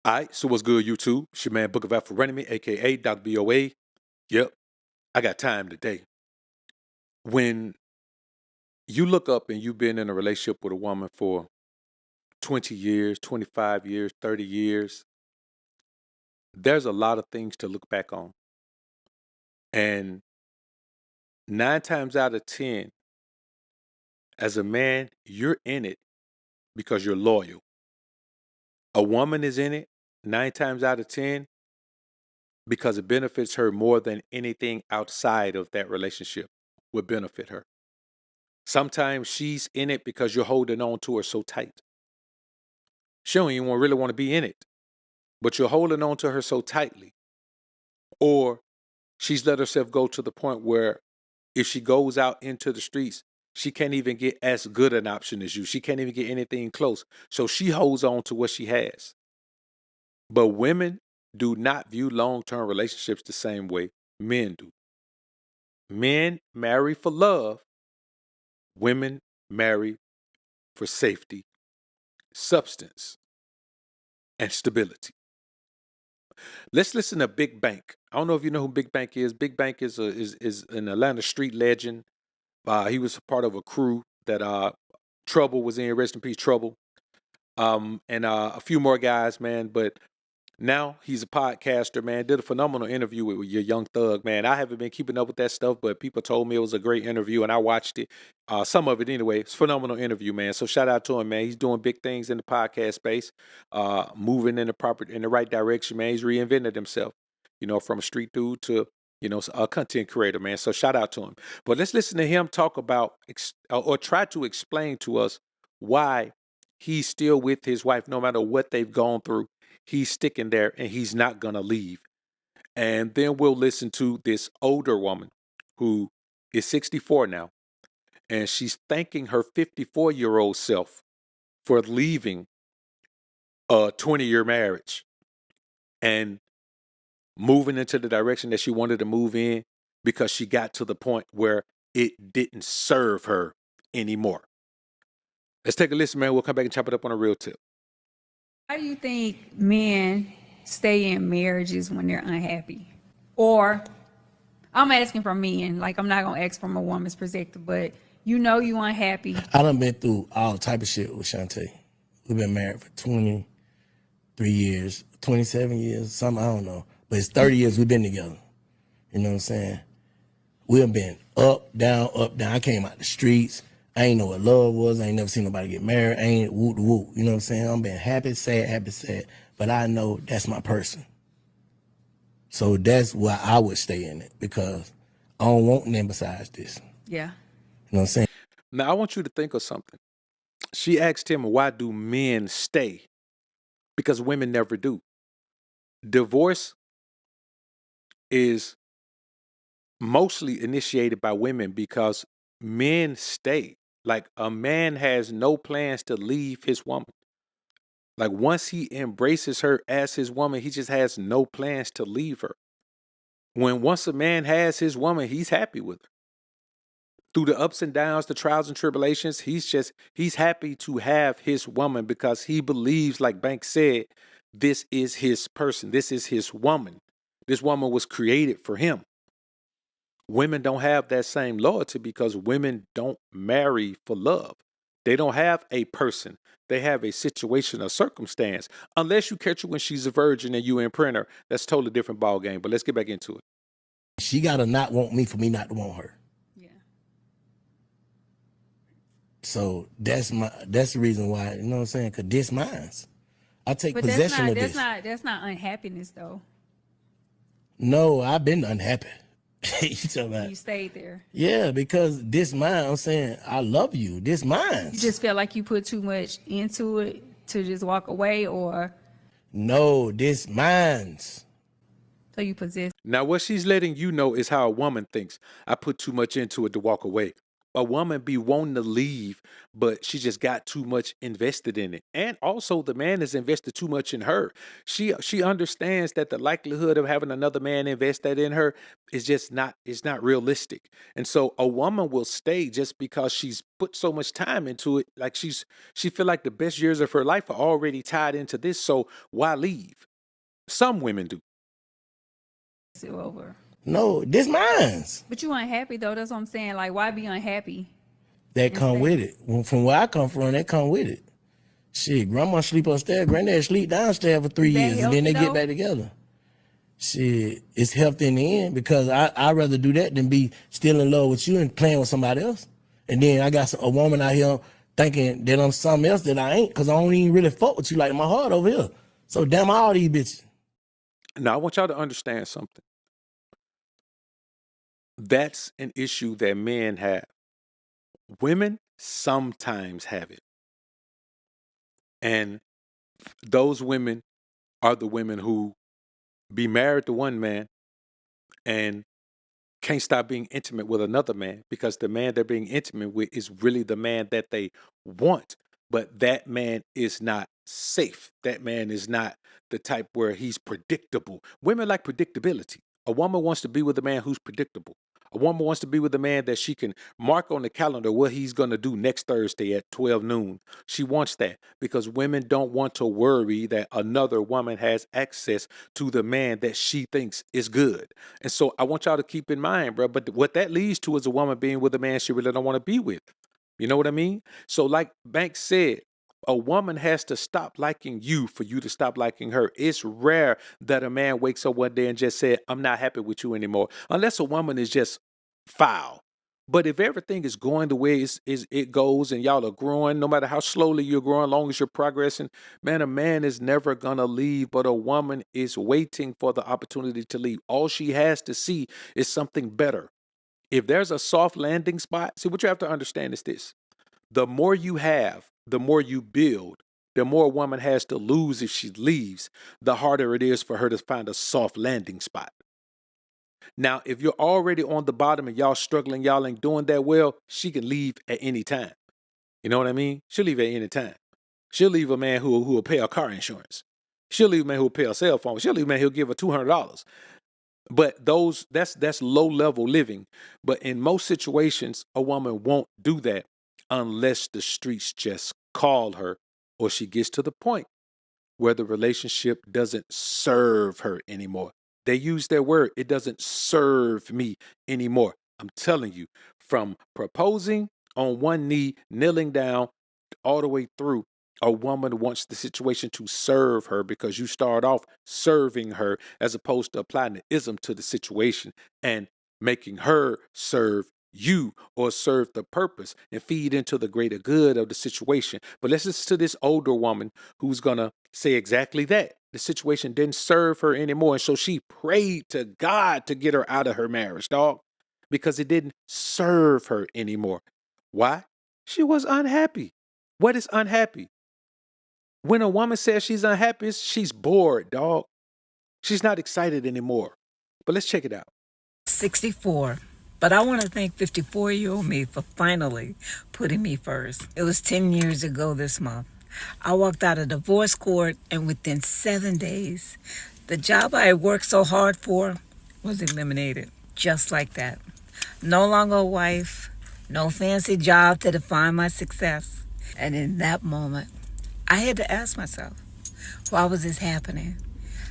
All right, so what's good, YouTube? It's your man, Book of AlphaRonomy, aka Dr. BOA. Yep, I got time today. When you look up and you've been in a relationship with a woman for 20 years, 25 years, 30 years, there's a lot of things to look back on. And 9 times out of 10, as a man, you're in it because you're loyal. A woman is in it 9 times out of 10 because it benefits her more than anything outside of that relationship would benefit her. Sometimes she's in it because you're holding on to her so tight. She don't even really want to be in it, but you're holding on to her so tightly. Or she's let herself go to the point where if she goes out into the streets, she can't even get as good an option as you. She can't even get anything close. So she holds on to what she has. But women do not view long-term relationships the same way men do. Men marry for love. Women marry for safety, substance, and stability. Let's listen to Big Bank. I don't know if you know who Big Bank is. Big Bank is an Atlanta street legend. He was part of a crew that Trouble was in. Rest in peace, Trouble. And a few more guys, man. But now he's a podcaster, man. Did a phenomenal interview with your Young Thug, man. I haven't been keeping up with that stuff, but people told me it was a great interview, and I watched it. Some of it anyway. It's a phenomenal interview, man. So shout out to him, man. He's doing big things in the podcast space, moving in the right direction, man. He's reinvented himself, from a street dude to a content creator, man. So shout out to him. But let's listen to him talk about or try to explain to us why he's still with his wife, no matter what they've gone through. He's sticking there and he's not going to leave. And then we'll listen to this older woman who is 64 now. And she's thanking her 54-year-old self for leaving a 20-year marriage and moving into the direction that she wanted to move in because she got to the point where it didn't serve her anymore. Let's take a listen, man. We'll come back and chop it up on a real tip. How do you think men stay in marriages when they're unhappy? Or I'm asking from men, like I'm not gonna ask from a woman's perspective, but you unhappy. I done been through all type of shit with Shantae. We've been married for 23 years, 27 years, something, I don't know. But it's 30 years we've been together. You know what I'm saying? We've been up, down, up, down. I came out the streets. I ain't know what love was. I ain't never seen nobody get married. I ain't whoop whoop. You know what I'm saying? I'm been happy, sad. But I know that's my person. So that's why I would stay in it, because I don't want nothing besides this. Yeah. You know what I'm saying? Now, I want you to think of something. She asked him, why do men stay? Because women never do. Divorce is mostly initiated by women because men stay. Like, a man has no plans to leave his woman. Like, once he embraces her as his woman, he just has no plans to leave her. Once a man has his woman, he's happy with her. Through the ups and downs, the trials and tribulations, he's happy to have his woman because he believes, like Banks said, this is his person. This is his woman. This woman was created for him. Women don't have that same loyalty because women don't marry for love. They don't have a person. They have a situation, a circumstance. Unless you catch her when she's a virgin and you imprint her, that's a totally different ball game. But let's get back into it. She gotta not want me for me not to want her. Yeah. So that's the reason why, you know what I'm saying? Cause this mine's. I take possession of this. That's not unhappiness though. No, I've been unhappy. You talking about? You stayed there. Yeah, because this mine, I'm saying, I love you. This mine. You just felt like you put too much into it to just walk away, or? No, this mine's. So you possess. Now, what she's letting you know is how a woman thinks. I put too much into it to walk away. a woman be wanting to leave, but she just got too much invested in it. And also the man has invested too much in her. She understands that the likelihood of having another man invest that in her is not realistic. And so a woman will stay just because she's put so much time into it. Like she feel like the best years of her life are already tied into this. So why leave? Some women do. Still over. No, this mine's. But you unhappy though. That's what I'm saying. Like, why be unhappy? That come with it. From where I come from, that come with it. Shit, grandma sleep upstairs, granddad sleep downstairs for 3 Is that years, and then they healthy, get back together. Shit, it's healthy in the end because I'd rather do that than be still in love with you and playing with somebody else. And then I got a woman out here thinking that I'm something else that I ain't because I don't even really fuck with you like my heart over here. So damn all these bitches. Now I want y'all to understand something. That's an issue that men have. Women sometimes have it. And those women are the women who be married to one man and can't stop being intimate with another man because the man they're being intimate with is really the man that they want. But that man is not safe. That man is not the type where he's predictable. Women like predictability. A woman wants to be with a man who's predictable. A woman wants to be with a man that she can mark on the calendar what he's going to do next Thursday at 12 noon. She wants that because women don't want to worry that another woman has access to the man that she thinks is good. And so I want y'all to keep in mind, bro, but what that leads to is a woman being with a man she really don't want to be with. You know what I mean? So like Banks said, a woman has to stop liking you for you to stop liking her. It's rare that a man wakes up one day and just said, I'm not happy with you anymore, unless a woman is just foul. But if everything is going the way it goes and y'all are growing, no matter how slowly you're growing, long as you're progressing, man, a man is never going to leave, but a woman is waiting for the opportunity to leave. All she has to see is something better. If there's a soft landing spot, see, what you have to understand is this. The more you have, the more you build, the more a woman has to lose if she leaves, the harder it is for her to find a soft landing spot. Now, if you're already on the bottom and y'all struggling, y'all ain't doing that well, she can leave at any time. You know what I mean? She'll leave at any time. She'll leave a man who will pay her car insurance. She'll leave a man who will pay her cell phone. She'll leave a man who'll give her $200. But that's low level living. But in most situations, a woman won't do that unless the streets just call her or she gets to the point where the relationship doesn't serve her anymore. They use their word, it doesn't serve me anymore. I'm telling you, from proposing on one knee, kneeling down, all the way through, a woman wants the situation to serve her because you start off serving her as opposed to applying the ism to the situation and making her serve you or serve the purpose and feed into the greater good of the situation. But let's listen to this older woman who's going to say exactly that. The situation didn't serve her anymore. And so she prayed to God to get her out of her marriage, dog, because it didn't serve her anymore. Why? She was unhappy. What is unhappy? When a woman says she's unhappy, she's bored, dog. She's not excited anymore. But let's check it out. 64. But I want to thank 54-year-old me for finally putting me first. It was 10 years ago this month. I walked out of divorce court, and within 7 days, the job I had worked so hard for was eliminated. Just like that. No longer a wife, no fancy job to define my success. And in that moment, I had to ask myself, why was this happening?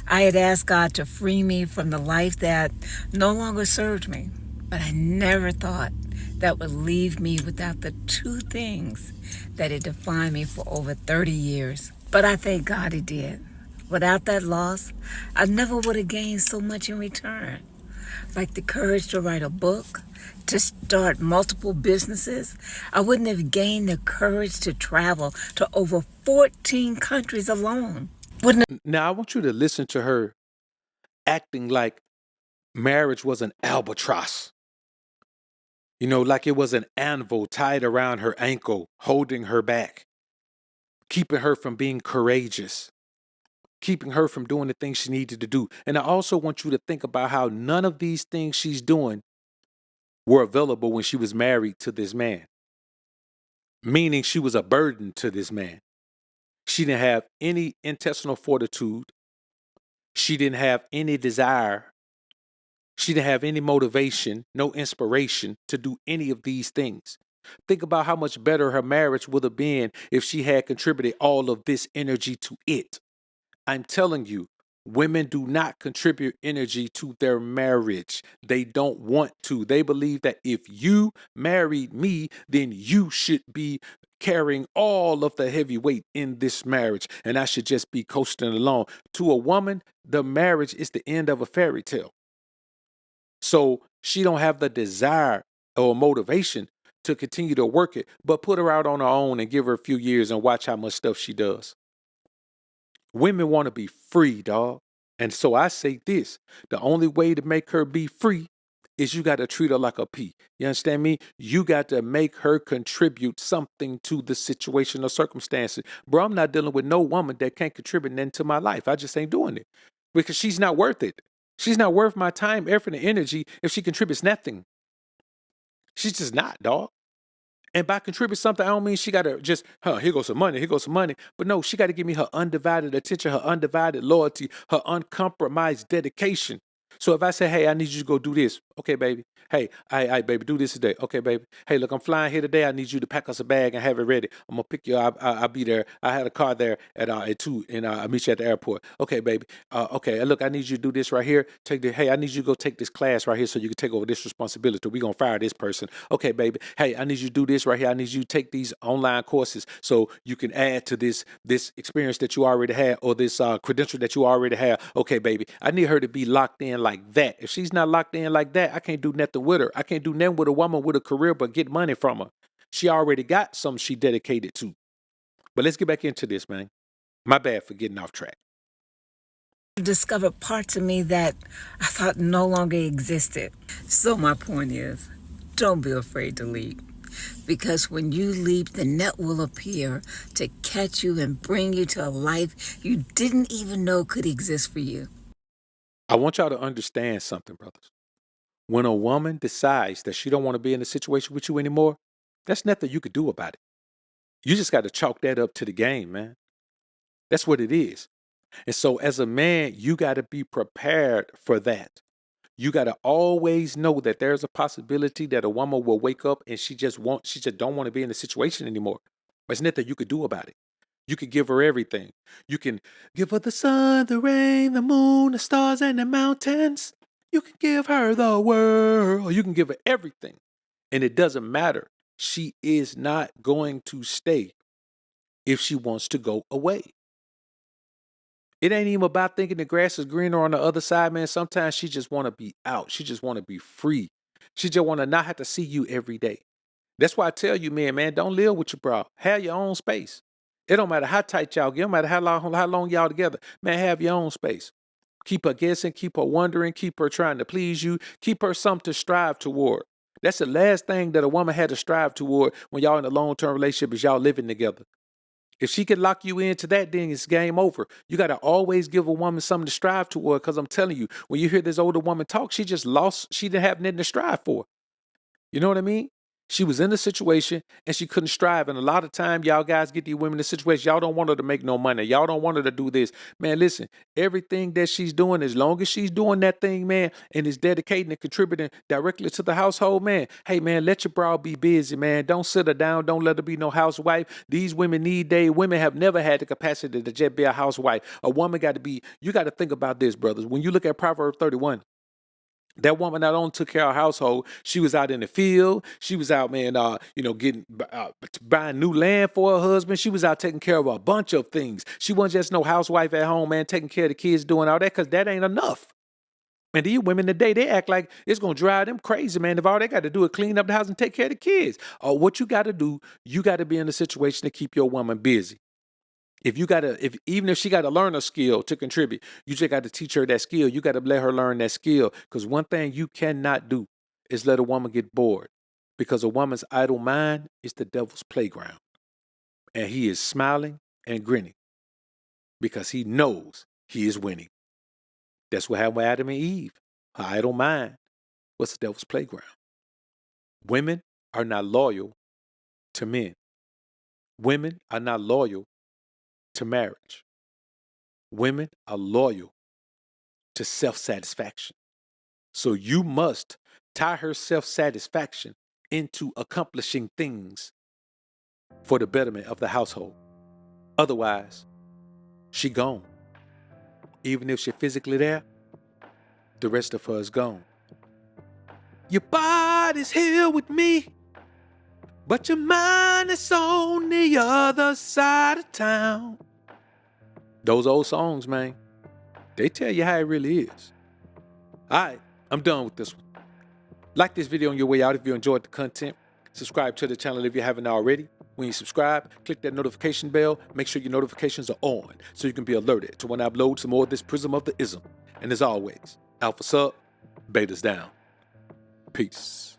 I had asked God to free me from the life that no longer served me, but I never thought that would leave me without the two things that had defined me for over 30 years. But I thank God He did. Without that loss, I never would have gained so much in return, like the courage to write a book, to start multiple businesses. I wouldn't have gained the courage to travel to over 14 countries alone. Now, I want you to listen to her acting like marriage was an albatross. You know, like it was an anvil tied around her ankle, holding her back, keeping her from being courageous, keeping her from doing the things she needed to do. And I also want you to think about how none of these things she's doing were available when she was married to this man, meaning she was a burden to this man. She didn't have any intestinal fortitude. She didn't have any desire. She didn't have any motivation, no inspiration to do any of these things. Think about how much better her marriage would have been if she had contributed all of this energy to it. I'm telling you, women do not contribute energy to their marriage. They don't want to. They believe that if you married me, then you should be carrying all of the heavy weight in this marriage, and I should just be coasting along. To a woman, the marriage is the end of a fairy tale. So she don't have the desire or motivation to continue to work it, but put her out on her own and give her a few years and watch how much stuff she does. Women want to be free, dog. And so I say this, the only way to make her be free is you got to treat her like a pea. You understand me? You got to make her contribute something to the situation or circumstances. Bro, I'm not dealing with no woman that can't contribute nothing to my life. I just ain't doing it because she's not worth it. She's not worth my time, effort, and energy if she contributes nothing. She's just not, dog. And by contribute something, I don't mean she got to just, here goes some money, here goes some money. But no, she got to give me her undivided attention, her undivided loyalty, her uncompromised dedication. So if I say, hey, I need you to go do this. Okay, baby. Hey, I baby, do this today. Okay, baby. Hey, look, I'm flying here today. I need you to pack us a bag and have it ready. I'm going to pick you up. I'll be there. I had a car there at 2, and I'll meet you at the airport. Okay, baby. Okay, look, I need you to do this right here. Hey, I need you to go take this class right here so you can take over this responsibility. We're going to fire this person. Okay, baby. Hey, I need you to do this right here. I need you to take these online courses so you can add to this experience that you already had or this credential that you already have. Okay, baby. I need her to be locked in like that. If she's not locked in like that, I can't do nothing with her. I can't do nothing with a woman with a career but get money from her. She already got something she dedicated to. But let's get back into this, man. My bad for getting off track. Discovered parts of me that I thought no longer existed. So my point is, don't be afraid to leap. Because when you leap, the net will appear to catch you and bring you to a life you didn't even know could exist for you. I want y'all to understand something, brothers. When a woman decides that she don't want to be in a situation with you anymore, that's nothing you could do about it. You just got to chalk that up to the game, man. That's what it is. And so as a man, you got to be prepared for that. You got to always know that there's a possibility that a woman will wake up and she just don't want to be in the situation anymore. But there's nothing you could do about it. You could give her everything. You can give her the sun, the rain, the moon, the stars, and the mountains. You can give her the world. You can give her everything. And it doesn't matter. She is not going to stay if she wants to go away. It ain't even about thinking the grass is greener on the other side, man. Sometimes she just want to be out. She just want to be free. She just want to not have to see you every day. That's why I tell you, man, don't live with your bro. Have your own space. It don't matter how tight y'all get. It don't matter how long y'all together. Man, have your own space. Keep her guessing, keep her wondering, keep her trying to please you, keep her something to strive toward. That's the last thing that a woman had to strive toward when y'all in a long-term relationship is y'all living together. If she can lock you into that, then it's game over. You got to always give a woman something to strive toward, because I'm telling you, when you hear this older woman talk, she just lost. She didn't have nothing to strive for. You know what I mean? She was in a situation and she couldn't strive. And a lot of time, y'all guys get these women in a situation, y'all don't want her to make no money. Y'all don't want her to do this. Man, listen, everything that she's doing, as long as she's doing that thing, man, and is dedicating and contributing directly to the household, man, hey, man, let your bra be busy, man. Don't sit her down. Don't let her be no housewife. These women women have never had the capacity to just be a housewife. A woman you got to think about this, brothers. When you look at Proverbs 31, that woman not only took care of her household, she was out in the field. She was out, man, buying new land for her husband. She was out taking care of a bunch of things. She wasn't just no housewife at home, man, taking care of the kids, doing all that, because that ain't enough. And these women today, they act like it's going to drive them crazy, man. If all they got to do is clean up the house and take care of the kids. What you got to do, you got to be in a situation to keep your woman busy. Even if she got to learn a skill to contribute, you just got to teach her that skill. You got to let her learn that skill. Because one thing you cannot do is let a woman get bored. Because a woman's idle mind is the devil's playground. And he is smiling and grinning because he knows he is winning. That's what happened with Adam and Eve. Her idle mind was the devil's playground. Women are not loyal to men. Women are not loyal to marriage. Women are loyal to self-satisfaction. So you must tie her self-satisfaction into accomplishing things for the betterment of the household. Otherwise, she gone. Even if she physically there, the rest of her is gone. Your body's here with me, but your mind is on the other side of town. Those old songs, man, they tell you how it really is. All right, I'm done with this one. Like this video on your way out if you enjoyed the content. Subscribe to the channel if you haven't already. When you subscribe, click that notification bell. Make sure your notifications are on so you can be alerted to when I upload some more of this Prism of the Ism. And as always, Alpha's up, Beta's down. Peace.